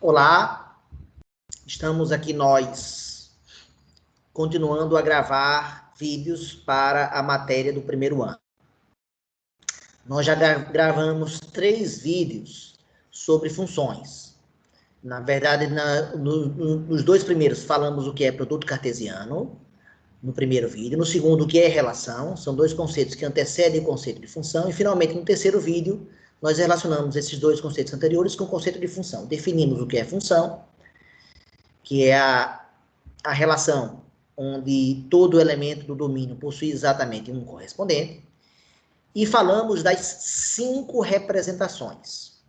Olá, estamos aqui nós, continuando a gravar vídeos para a matéria do primeiro ano. Nós já gravamos 3 vídeos sobre funções. Na verdade, nos 2 primeiros falamos o que é produto cartesiano, no primeiro vídeo. No segundo, o que é relação, são 2 conceitos que antecedem o conceito de função. E, finalmente, no terceiro vídeo, nós relacionamos esses 2 conceitos anteriores com o conceito de função. Definimos o que é função, que é a relação onde todo elemento do domínio possui exatamente um correspondente, e falamos das 5 representações.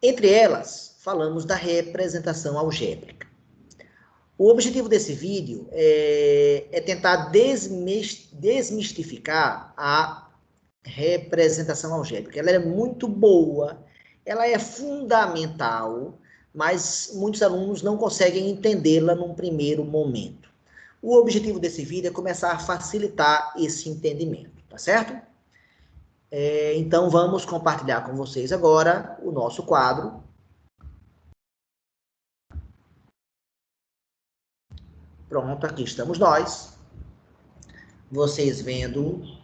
Entre elas, falamos da representação algébrica. O objetivo desse vídeo é tentar desmistificar a representação algébrica. Ela é muito boa, ela é fundamental, mas muitos alunos não conseguem entendê-la num primeiro momento. O objetivo desse vídeo é começar a facilitar esse entendimento, tá certo? Então, vamos compartilhar com vocês agora o nosso quadro. Pronto, aqui estamos nós. Vocês vendo.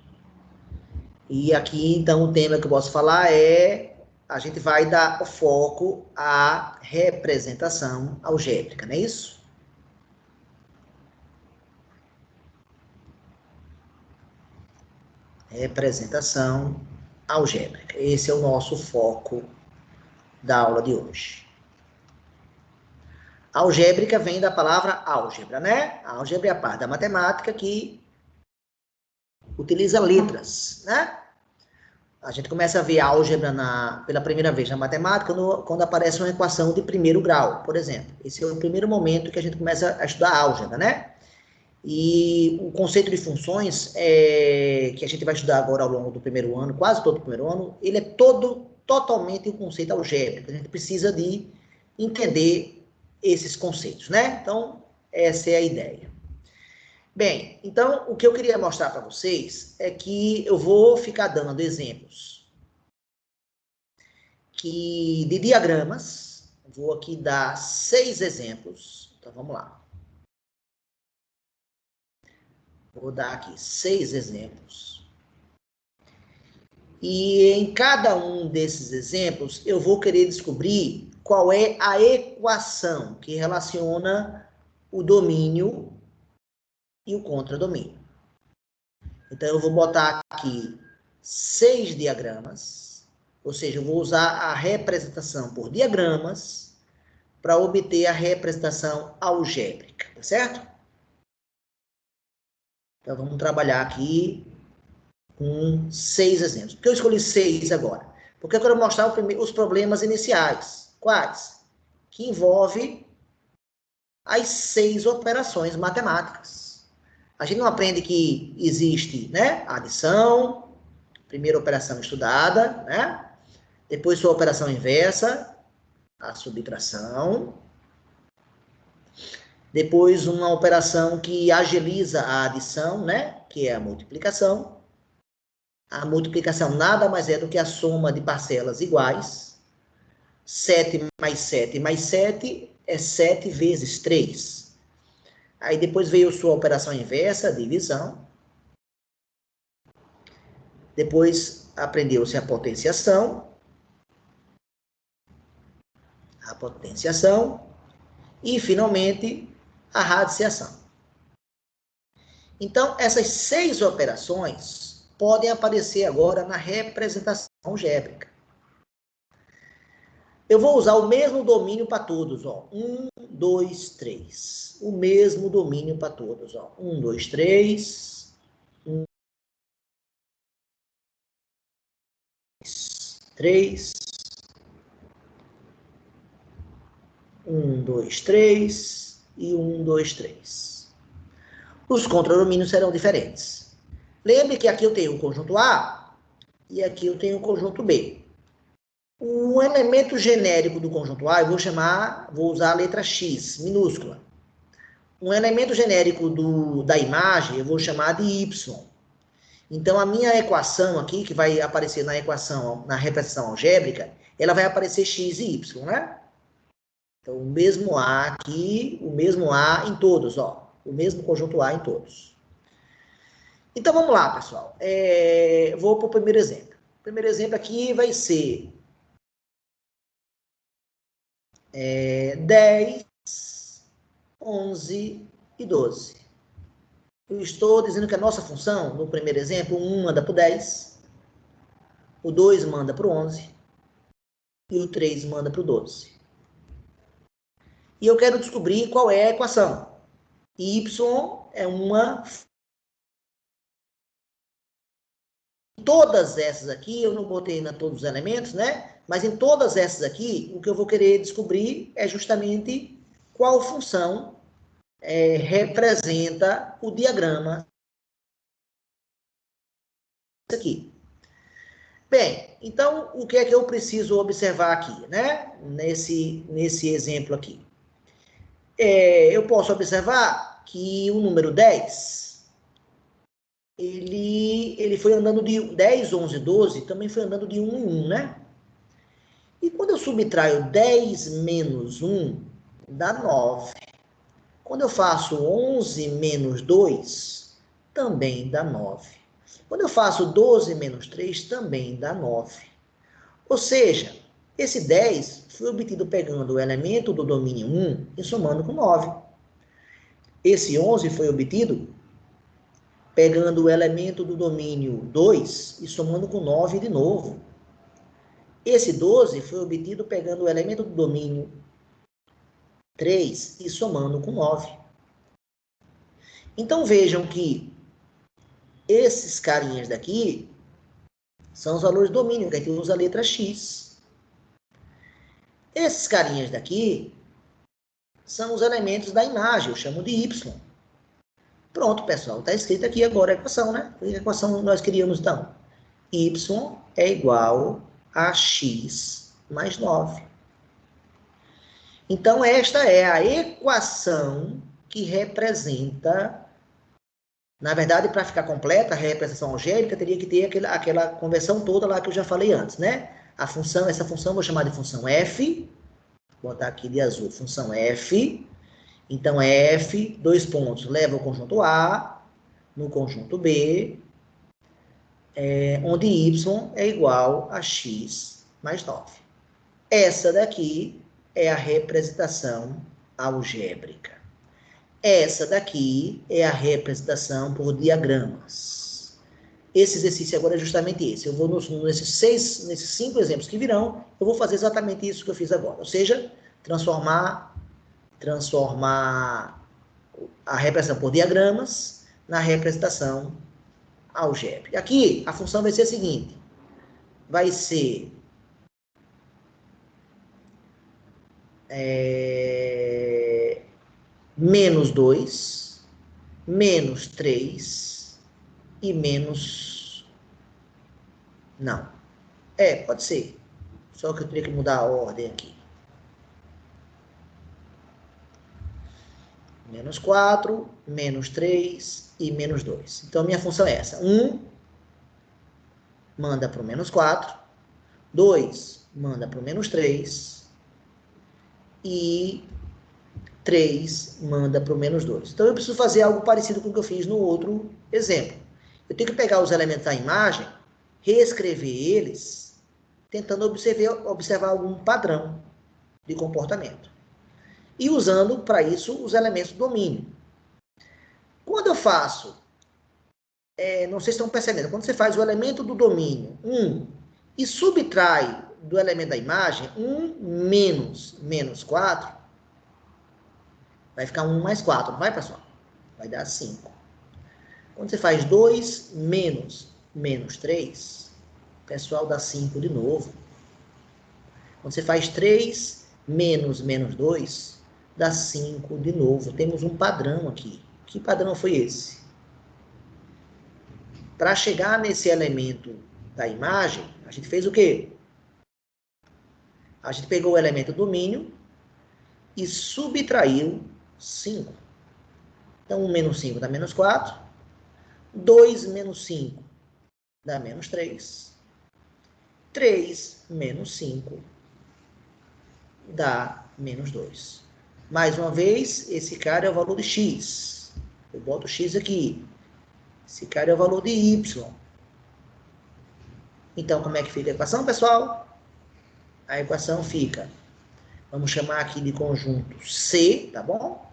E aqui, então, o tema que eu posso falar é... A gente vai dar o foco à representação algébrica, não é isso? Representação algébrica. Esse é o nosso foco da aula de hoje. Algébrica vem da palavra álgebra, né? A álgebra é a parte da matemática que utiliza letras, né? A gente começa a ver a álgebra pela primeira vez na matemática quando aparece uma equação de primeiro grau, por exemplo. Esse é o primeiro momento que a gente começa a estudar álgebra, né? E o conceito de funções, que a gente vai estudar agora ao longo do primeiro ano, quase todo o primeiro ano, ele é totalmente um conceito algébrico. A gente precisa de entender esses conceitos, né? Então, essa é a ideia. Bem, então, o que eu queria mostrar para vocês é que eu vou ficar dando exemplos de diagramas. Vou aqui dar 6 exemplos. Então, vamos lá. Vou dar aqui 6 exemplos. E em cada um desses exemplos, eu vou querer descobrir qual é a equação que relaciona o domínio e o contradomínio. Então, eu vou botar aqui 6 diagramas, ou seja, eu vou usar a representação por diagramas para obter a representação algébrica, tá certo? Então, vamos trabalhar aqui com 6 exemplos. Por que eu escolhi 6 agora? Porque eu quero mostrar os problemas iniciais. Quais? Que envolve as 6 operações matemáticas. A gente não aprende que existe, né, a adição, primeira operação estudada, né? Depois sua operação inversa, a subtração. Depois uma operação que agiliza a adição, né, que é a multiplicação. A multiplicação nada mais é do que a soma de parcelas iguais. 7 mais 7 mais 7 é 7 vezes 3. Aí depois veio sua operação inversa, a divisão. Depois aprendeu-se a potenciação. E, finalmente, a radiciação. Então, essas 6 operações podem aparecer agora na representação algébrica. Eu vou usar o mesmo domínio para todos, ó. 1, 2, 3. O mesmo domínio para todos, ó. 1, 2, 3. 1, 3. 1, 2, 3. E 1, 2, 3. Os contradomínios serão diferentes. Lembre que aqui eu tenho o conjunto A e aqui eu tenho o conjunto B. O elemento genérico do conjunto A, eu vou usar a letra X, minúscula. Um elemento genérico da imagem, eu vou chamar de Y. Então, a minha equação aqui, que vai aparecer na equação, na representação algébrica, ela vai aparecer X e Y, né? Então, o mesmo A aqui, o mesmo A em todos, ó. O mesmo conjunto A em todos. Então, vamos lá, pessoal. Vou para o primeiro exemplo. O primeiro exemplo aqui vai ser 10, 11 e 12. Eu estou dizendo que a nossa função, no primeiro exemplo, 1 manda para o 10, o 2 manda para o 11 e o 3 manda para o 12. E eu quero descobrir qual é a equação. Y é uma... Todas essas aqui, eu não botei ainda todos os elementos, né? Mas em todas essas aqui, o que eu vou querer descobrir é justamente qual função representa o diagrama aqui. Bem, então, o que é que eu preciso observar aqui, né? Nesse exemplo aqui. Eu posso observar que o número 10, ele foi andando de 10, 11, 12, também foi andando de 1 em 1, né? E quando eu subtraio 10 menos 1, dá 9. Quando eu faço 11 menos 2, também dá 9. Quando eu faço 12 menos 3, também dá 9. Ou seja, esse 10 foi obtido pegando o elemento do domínio 1 e somando com 9. Esse 11 foi obtido pegando o elemento do domínio 2 e somando com 9 de novo. Esse 12 foi obtido pegando o elemento do domínio 3 e somando com 9. Então vejam que esses carinhas daqui são os valores do domínio, que a gente usa a letra X. Esses carinhas daqui são os elementos da imagem, eu chamo de Y. Pronto, pessoal, está escrito aqui agora a equação, né? Que equação nós queríamos então? Y é igual a X mais 9. Então, esta é a equação que representa... Na verdade, para ficar completa, a representação algébrica teria que ter aquela conversão toda lá que eu já falei antes, né? Essa função eu vou chamar de função f, vou botar aqui de azul, função f. Então, f, dois pontos, leva o conjunto A no conjunto B, onde y é igual a x mais 9. Essa daqui é a representação algébrica. Essa daqui é a representação por diagramas. Esse exercício agora é justamente esse. Eu vou nesses 5 exemplos que virão, eu vou fazer exatamente isso que eu fiz agora. Ou seja, transformar a representação por diagramas na representação algébrica. Aqui, a função vai ser a seguinte. Vai ser menos 2, menos 3 e menos... Não. Pode ser. Só que eu teria que mudar a ordem aqui. Menos 4, menos 3 e menos 2. Então, a minha função é essa. 1 manda para o menos 4. 2 manda para o menos 3. E 3 manda para o menos 2. Então, eu preciso fazer algo parecido com o que eu fiz no outro exemplo. Eu tenho que pegar os elementos da imagem, reescrever eles, tentando observar algum padrão de comportamento. E usando, para isso, os elementos do domínio. Quando eu faço, não sei se estão percebendo, quando você faz o elemento do domínio 1 e subtrai do elemento da imagem 1 menos 4, vai ficar 1 mais 4, não vai, pessoal? Vai dar 5. Quando você faz 2 menos 3, pessoal, dá 5 de novo. Quando você faz 3 menos 2, dá 5 de novo. Temos um padrão aqui. Que padrão foi esse? Para chegar nesse elemento da imagem, a gente fez o quê? A gente pegou o elemento domínio e subtraiu 5. Então, 1 menos 5 dá menos 4. 2 menos 5 dá menos 3. 3 menos 5 dá menos 2. Mais uma vez, esse cara é o valor de x. Eu boto x aqui. Esse cara é o valor de y. Então, como é que fica a equação, pessoal? A equação fica, vamos chamar aqui de conjunto C, tá bom?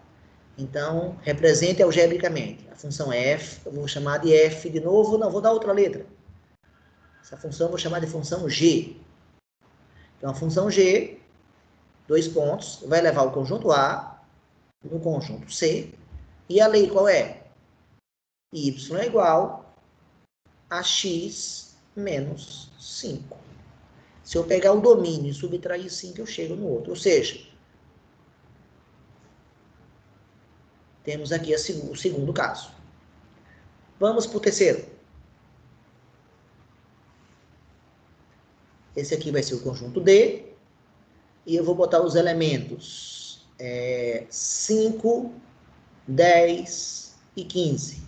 Então, represente algebricamente a função f, eu vou chamar de f de novo, não, vou dar outra letra. Essa função eu vou chamar de função g. Então, a função g, 2 pontos, vai levar o conjunto A no conjunto C, e a lei qual é? Y é igual a x menos 5. Se eu pegar o domínio e subtrair 5, eu chego no outro. Ou seja, temos aqui o segundo caso. Vamos para o terceiro. Esse aqui vai ser o conjunto D. E eu vou botar os elementos 5, 10 e 15.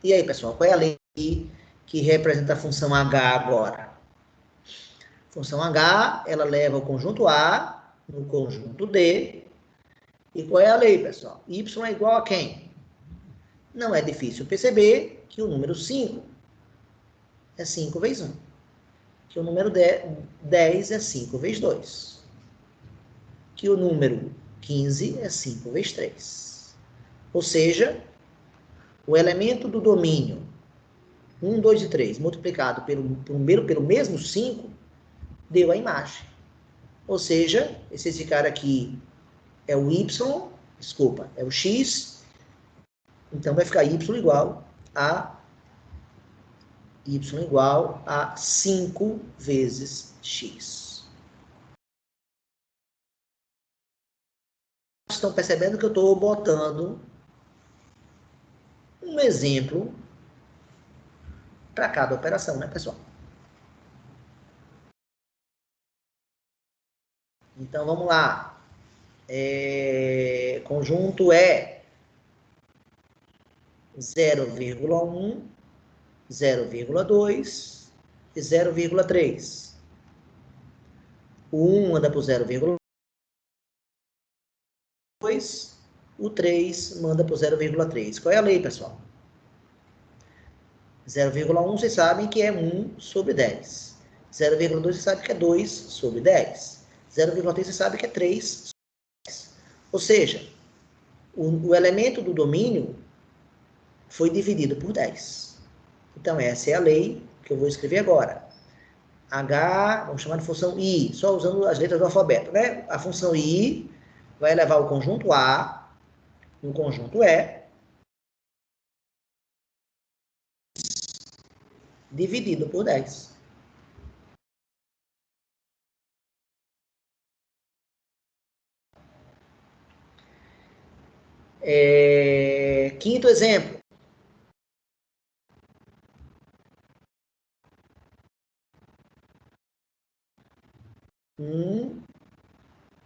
E aí, pessoal, qual é a lei que representa a função H agora? A função H, ela leva o conjunto A no conjunto D. E qual é a lei, pessoal? Y é igual a quem? Não é difícil perceber que o número 5 é 5 vezes 1. Que o número 10 é 5 vezes 2. Que o número 15 é 5 vezes 3. Ou seja, o elemento do domínio 1, 2 e 3 multiplicado pelo mesmo 5 deu a imagem. Ou seja, esse cara aqui é o y, desculpa, é o x, então vai ficar y igual a 5 vezes x. Estão percebendo que eu estou botando um exemplo para cada operação, né, pessoal? Então, vamos lá. Conjunto é 0,1, 0,2 e 0,3. O 1 anda para o 0,2, o 3 manda para o 0,3. Qual é a lei, pessoal? 0,1 vocês sabem que é 1 sobre 10. 0,2 vocês sabem que é 2 sobre 10. 0,3 vocês sabem que é 3 sobre 10. Ou seja, o elemento do domínio foi dividido por 10. Então, essa é a lei que eu vou escrever agora. H, vamos chamar de função I, só usando as letras do alfabeto, né? A função I vai levar o conjunto A no conjunto E dividido por 10. Quinto exemplo. 1,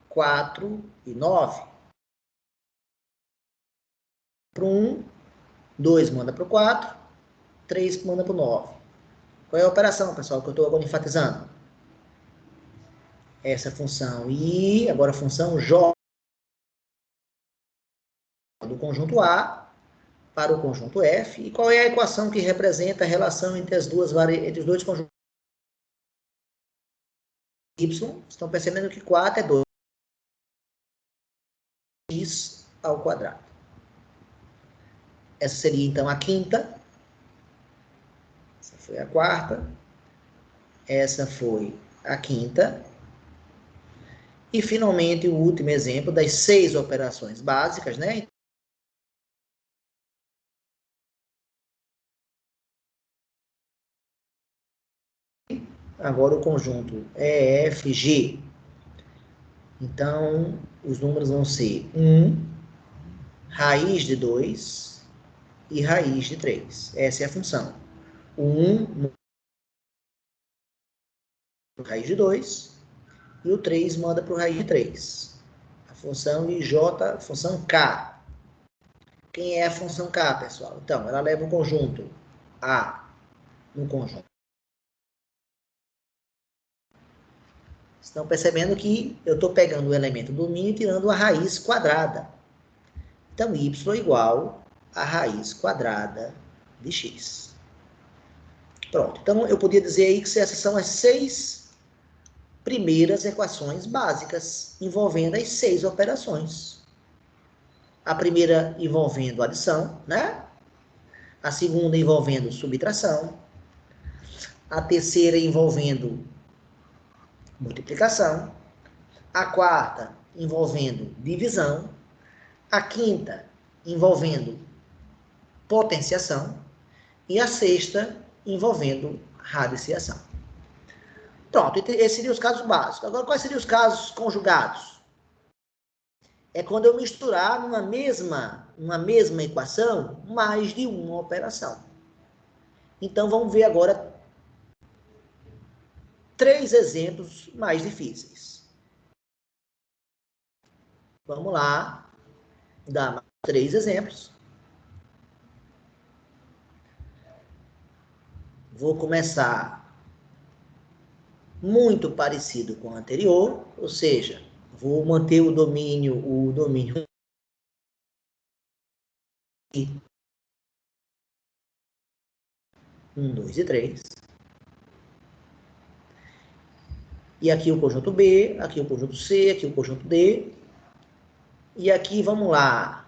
4 e 9. Para o 1, 2 manda para o 4, 3 manda para o 9. Qual é a operação, pessoal, que eu estou agora enfatizando? Essa função I, agora a função J do conjunto A para o conjunto F. E qual é a equação que representa a relação entre os dois conjuntos Y? Estão percebendo que 4 é 2x ao quadrado. Essa seria, então, a quinta. Essa foi a quarta. Essa foi a quinta. E, finalmente, o último exemplo das 6 operações básicas, né? Agora o conjunto EFG. Então, os números vão ser 1, raiz de 2 e raiz de 3. Essa é a função. O 1 para o raiz de 2 e o 3 manda para o raiz de 3. A função IJ, a função K. Quem é a função K, pessoal? Então, ela leva o conjunto A no conjunto. Estão percebendo que eu estou pegando o elemento domínio e tirando a raiz quadrada. Então, y igual a raiz quadrada de x. Pronto. Então, eu podia dizer aí que essas são as 6 primeiras equações básicas, envolvendo as 6 operações. A primeira envolvendo adição, né? A segunda envolvendo subtração. A terceira envolvendo multiplicação. A quarta envolvendo divisão. A quinta envolvendo potenciação. E a sexta envolvendo radiciação. Pronto, esses seriam os casos básicos. Agora, quais seriam os casos conjugados? É quando eu misturar numa mesma equação mais de uma operação. Então, vamos ver agora 3 exemplos mais difíceis. Vamos lá, dar 3 exemplos. Vou começar muito parecido com o anterior, ou seja, vou manter o domínio 1, 2 e 3. E aqui o conjunto B, aqui o conjunto C, aqui o conjunto D. E aqui, vamos lá.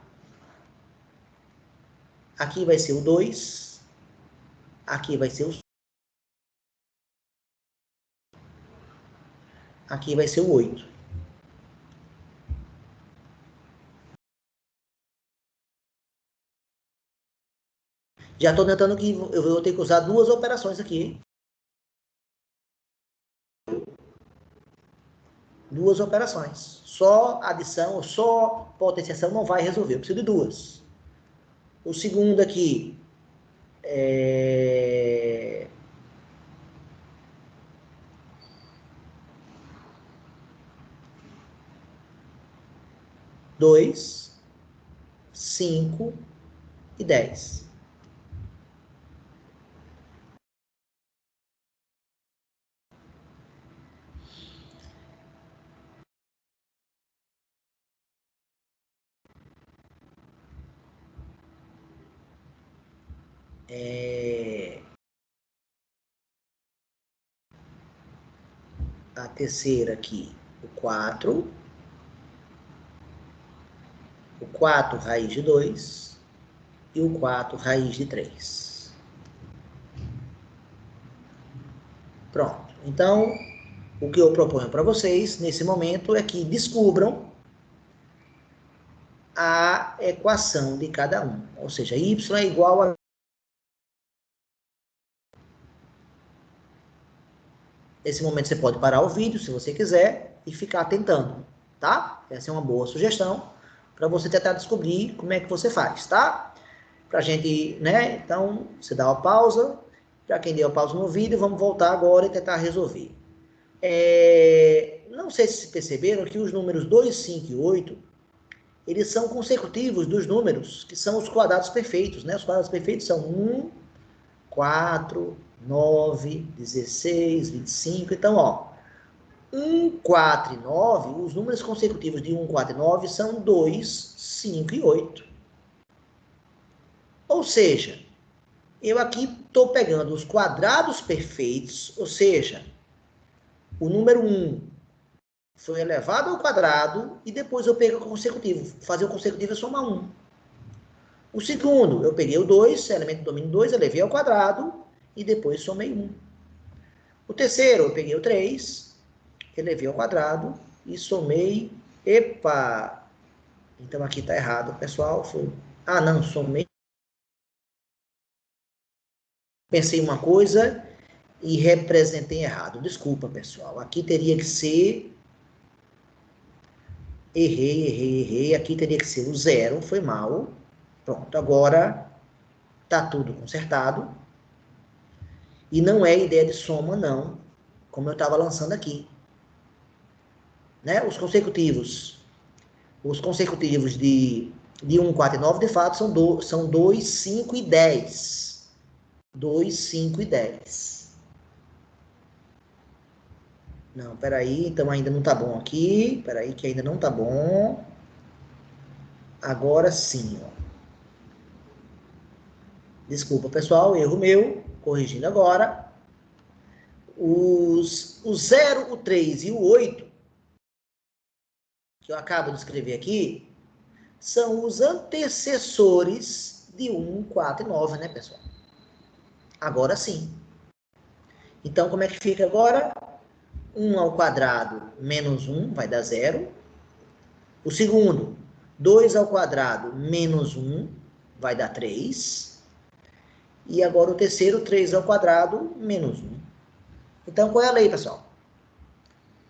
Aqui vai ser o 2. Aqui vai ser o... Aqui vai ser o 8. Já estou notando que eu vou ter que usar 2 operações aqui. 2 operações. Só adição, só potenciação não vai resolver. Eu preciso de 2. O segundo aqui é... 2, 5 e 10. A terceira aqui, o 4. O 4 raiz de 2 e o 4 raiz de 3. Pronto. Então, o que eu proponho para vocês nesse momento é que descubram a equação de cada um. Ou seja, y é igual a... Nesse momento você pode parar o vídeo, se você quiser, e ficar tentando, tá? Essa é uma boa sugestão para você tentar descobrir como é que você faz, tá? Pra gente, né? Então, você dá uma pausa. Para quem deu a pausa no vídeo, vamos voltar agora e tentar resolver. Não sei se perceberam que os números 2, 5 e 8, eles são consecutivos dos números que são os quadrados perfeitos, né? Os quadrados perfeitos são 1, 4, 9, 16, 25. Então, ó, 1, 4 e 9, os números consecutivos de 1, 4 e 9 são 2, 5 e 8. Ou seja, eu aqui estou pegando os quadrados perfeitos, ou seja, o número 1 foi elevado ao quadrado e depois eu pego o consecutivo. Fazer o consecutivo é somar 1. O segundo, eu peguei o 2, elemento do domínio 2, elevei ao quadrado e depois somei 1. O terceiro, eu peguei o 3, elevei ao quadrado e somei... Epa! Então aqui está errado, pessoal. Ah, não, somei... Pensei uma coisa e representei errado. Desculpa, pessoal. Aqui teria que ser... Errei. Aqui teria que ser o 0, foi mal. Pronto, agora está tudo consertado. E não é ideia de soma, não, como eu estava lançando aqui. Né? Os consecutivos de 1, 4 e 9, de fato, são 2, 5 e 10. 2, 5 e 10. Não, peraí, então ainda não tá bom aqui. Peraí que ainda não tá bom. Agora sim, ó. Desculpa, pessoal, erro meu. Corrigindo agora. O 0, o 3 e o 8, que eu acabo de escrever aqui, são os antecessores de 1, 4 e 9, né, pessoal? Agora sim. Então, como é que fica agora? 1 ao quadrado menos 1 vai dar 0. O segundo, 2 ao quadrado menos 1 vai dar 3. E agora o terceiro, 3 ao quadrado menos 1. Então, qual é a lei, pessoal?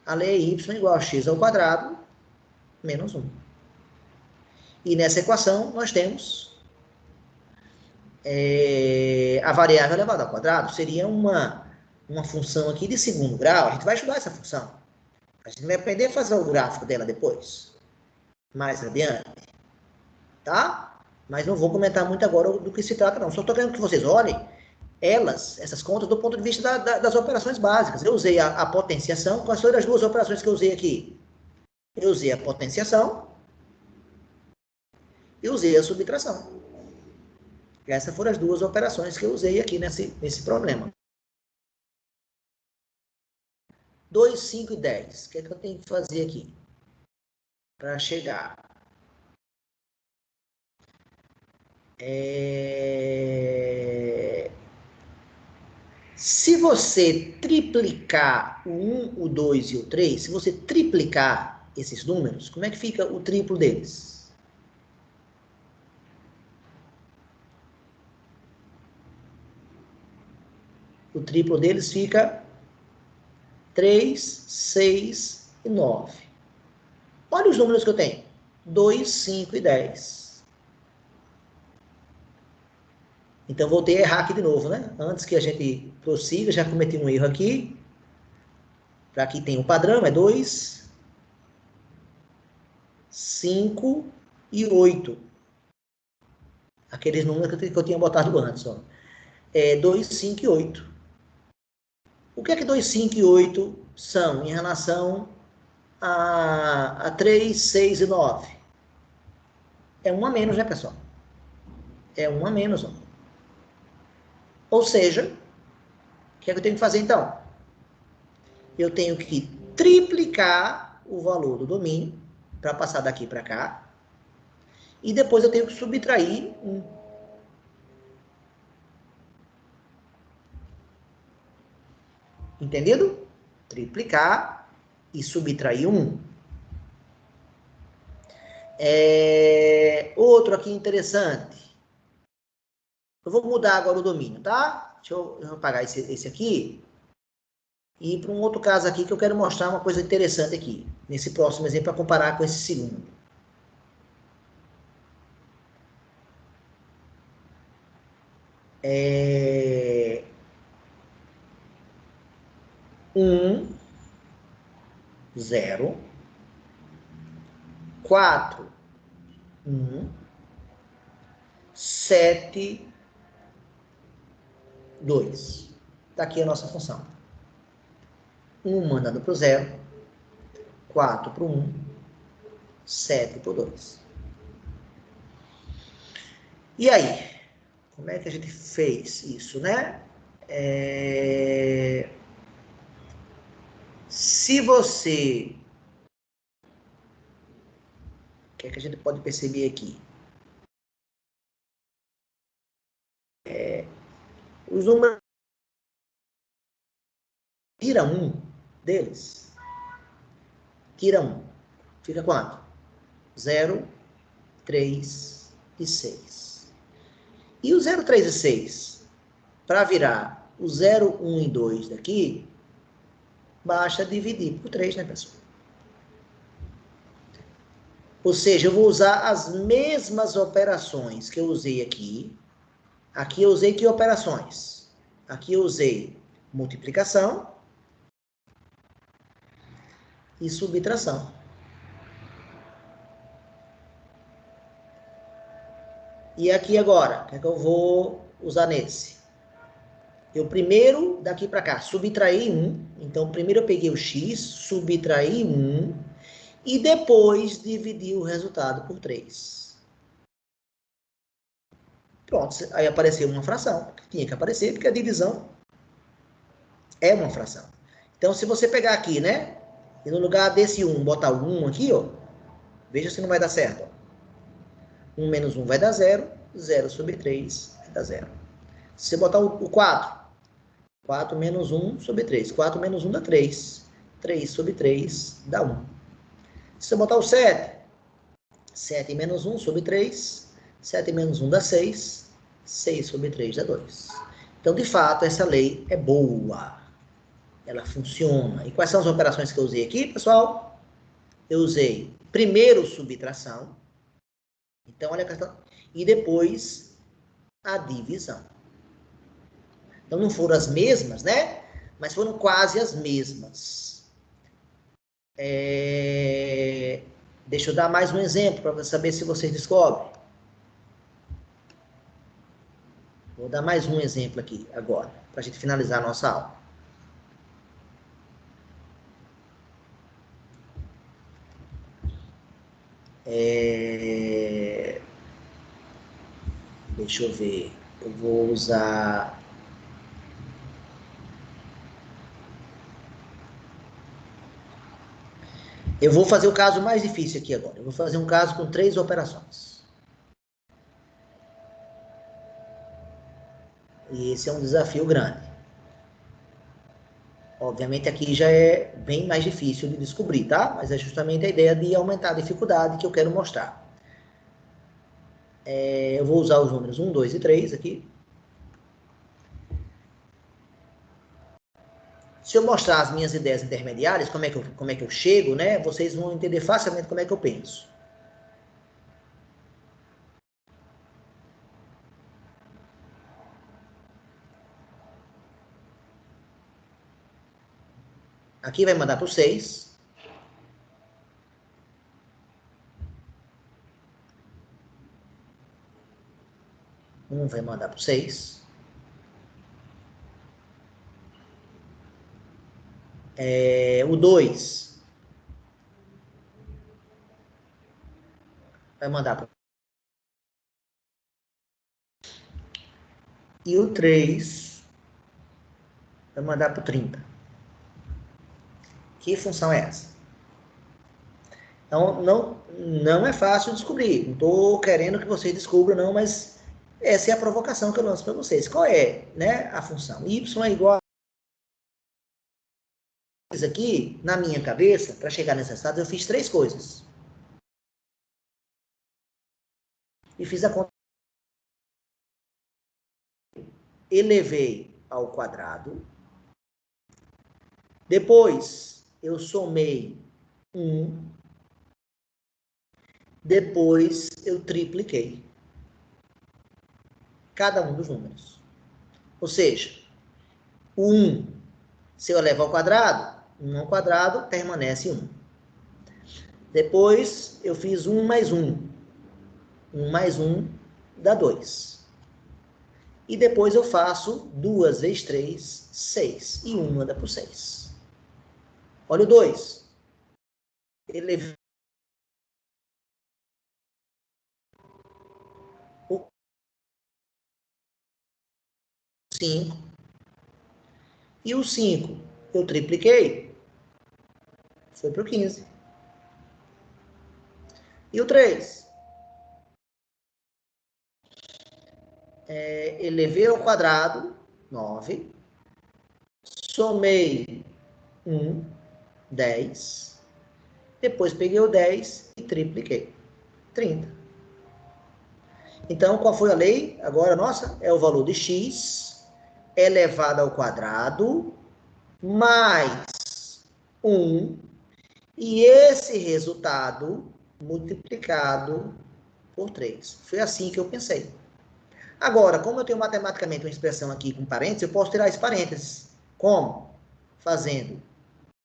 A lei é y igual a x ao quadrado menos 1. E nessa equação, nós temos a variável elevada ao quadrado. Seria uma função aqui de segundo grau. A gente vai estudar essa função. A gente vai aprender a fazer o gráfico dela depois. Mais adiante. Tá? Mas não vou comentar muito agora do que se trata, não. Só estou querendo que vocês olhem essas contas, do ponto de vista das operações básicas. Eu usei a potenciação. Quais foram as duas operações que eu usei aqui? Eu usei a potenciação e usei a subtração. Essas foram as duas operações que eu usei aqui nesse problema. 2, 5 e 10. O que é que eu tenho que fazer aqui? Para chegar. Se você triplicar o 1, o 2 e o 3, se você triplicar esses números, como é que fica o triplo deles? O triplo deles fica 3, 6 e 9. Olha os números que eu tenho. 2, 5 e 10. Então, voltei a errar aqui de novo, né? Antes que a gente prossiga, já cometi um erro aqui. Para aqui tem um padrão, é 2, 5 e 8. Aqueles números que eu tinha botado antes, ó. 2, 5 e 8. O que é que 2, 5 e 8 são em relação a 3, 6 e 9? É um a menos, né, pessoal? É um a menos, ó. Ou seja, o que é que eu tenho que fazer, então? Eu tenho que triplicar o valor do domínio para passar daqui para cá. E depois eu tenho que subtrair 1. Entendido? Triplicar e subtrair 1. Outro aqui interessante. Eu vou mudar agora o domínio, tá? Deixa eu apagar esse aqui. E ir para um outro caso aqui que eu quero mostrar uma coisa interessante aqui. Nesse próximo exemplo, para comparar com esse segundo. Um, 0, 4, 1, 7, 2. Está aqui a nossa função. 1 mandando para o 0, 4 para o 1, 7 para o 2. E aí? Como é que a gente fez isso, né? Se você... O que é que a gente pode perceber aqui? Os números... Tira 1 deles. Tira 1. Fica quanto? 0, 3 e 6. E o 0, 3 e 6? Para virar o 0, 1 e 2 daqui, basta dividir por 3, né, pessoal? Ou seja, eu vou usar as mesmas operações que eu usei aqui. Aqui eu usei que operações? Aqui eu usei multiplicação e subtração. E aqui agora, o que é que eu vou usar nesse? Eu primeiro, daqui para cá, subtraí 1. Então, primeiro eu peguei o x, subtraí 1. E depois dividi o resultado por 3. Pronto, aí apareceu uma fração. Tinha que aparecer, porque a divisão é uma fração. Então, se você pegar aqui, né? E no lugar desse 1, botar o 1 aqui, ó. Veja se não vai dar certo. Ó. 1 menos 1 vai dar 0. 0 sobre 3 vai dar 0. Se você botar o 4, 4 menos 1 sobre 3. 4 menos 1 dá 3. 3 sobre 3 dá 1. Se você botar o 7, 7 menos 1 sobre 3. 7 menos 1 dá 6. 6 sobre 3 dá 2. Então, de fato, essa lei é boa. Ela funciona. E quais são as operações que eu usei aqui, pessoal? Eu usei primeiro subtração. Então, olha a questão. E depois a divisão. Então, não foram as mesmas, né? Mas foram quase as mesmas. Deixa eu dar mais um exemplo para saber se vocês descobrem. Vou dar mais um exemplo aqui agora, para a gente finalizar a nossa aula. Deixa eu ver. Eu vou usar... Eu vou fazer o caso mais difícil aqui agora. Eu vou fazer um caso com 3 operações. E esse é um desafio grande. Obviamente aqui já é bem mais difícil de descobrir, tá? Mas é justamente a ideia de aumentar a dificuldade que eu quero mostrar. Eu vou usar os números 1, 2 e 3 aqui. Se eu mostrar as minhas ideias intermediárias, como é que eu chego, né? Vocês vão entender facilmente como é que eu penso. Aqui vai mandar para o 6. Vai mandar para o 6. O 2 vai mandar para... E o 3 vai mandar para o 30. Que função é essa? Então, não é fácil descobrir. Não estou querendo que vocês descubram, não, mas essa é a provocação que eu lanço para vocês. Qual é, né, a função? Y é igual a... Aqui, na minha cabeça, para chegar nesse resultado, eu fiz 3 coisas. E fiz a conta. Elevei ao quadrado. Depois, eu somei 1. Depois, eu tripliquei cada um dos números. Ou seja, o 1, se eu elevo ao quadrado, 1 ao quadrado permanece 1. Depois, eu fiz 1 mais 1. 1 mais 1 dá 2. E depois eu faço 2 vezes 3, 6. E 1 anda para o 6. Olha o 2. Elevei o 5. E o 5 eu tripliquei. Foi para o 15. E o 3? Elevei ao quadrado, 9. Somei 1, 10. Depois peguei o 10 e tripliquei. 30. Então, qual foi a lei? Agora, nossa, é o valor de x elevado ao quadrado mais 1. E esse resultado multiplicado por 3. Foi assim que eu pensei. Agora, como eu tenho matematicamente uma expressão aqui com parênteses, eu posso tirar esse parênteses. Como? Fazendo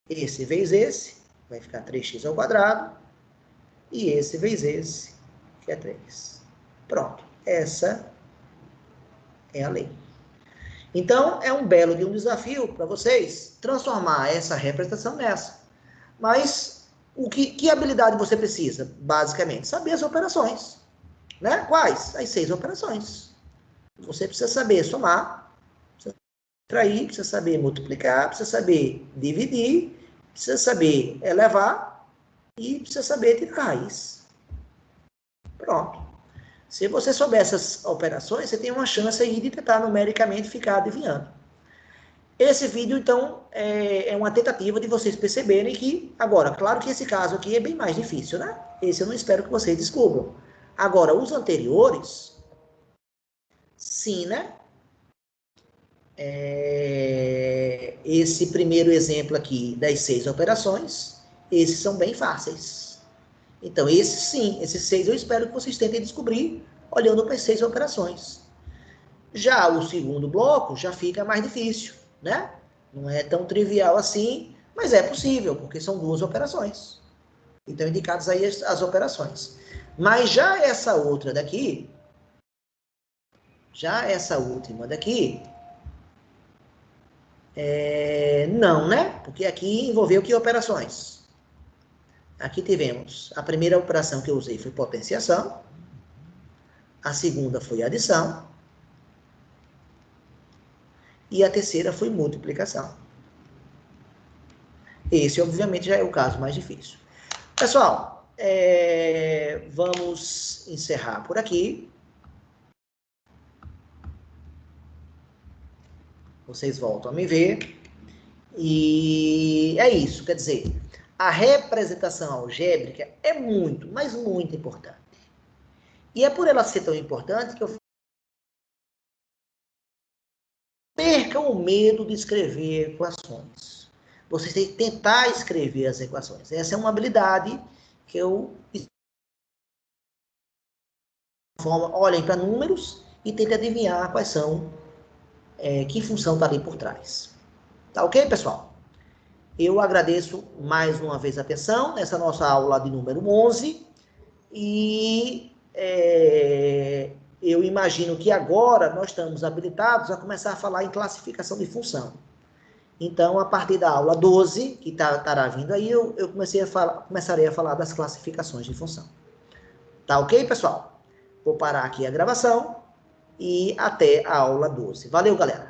esse vezes esse, vai ficar 3x ao quadrado, e esse vezes esse, que é 3. Pronto. Essa é a lei. Então, é um belo de um desafio para vocês transformar essa representação nessa. Mas, que habilidade você precisa? Basicamente, saber as operações. Né? Quais? As 6 operações. Você precisa saber somar, precisa subtrair, precisa saber multiplicar, precisa saber dividir, precisa saber elevar e precisa saber tirar raiz. Pronto. Se você souber essas operações, você tem uma chance aí de tentar numericamente ficar adivinhando. Esse vídeo, então, é uma tentativa de vocês perceberem que, agora, claro que esse caso aqui é bem mais difícil, né? Esse eu não espero que vocês descubram. Agora, os anteriores, sim, né? Esse primeiro exemplo aqui das 6 operações, esses são bem fáceis. Então, esses sim, esses 6 eu espero que vocês tentem descobrir olhando para as 6 operações. Já o segundo bloco já fica mais difícil, né? Não é tão trivial assim, mas é possível, porque são 2 operações. Então, indicadas aí as operações. Mas já essa outra daqui, já essa última daqui, não, né? Porque aqui envolveu que operações? Aqui tivemos, a primeira operação que eu usei foi potenciação, a segunda foi adição, e a terceira foi multiplicação. Esse, obviamente, já é o caso mais difícil. Pessoal, vamos encerrar por aqui. Vocês voltam a me ver. E é isso, quer dizer, a representação algébrica é muito, mas muito importante. E é por ela ser tão importante que eu percam o medo de escrever equações. Vocês têm que tentar escrever as equações. Essa é uma habilidade que eu... Olhem para números e tentem adivinhar quais são, que função está ali por trás. Tá ok, pessoal? Eu agradeço mais uma vez a atenção nessa nossa aula de número 11 e eu imagino que agora nós estamos habilitados a começar a falar em classificação de função. Então, a partir da aula 12, que estará vindo aí, eu começarei a falar das classificações de função. Tá ok, pessoal? Vou parar aqui a gravação e até a aula 12. Valeu, galera!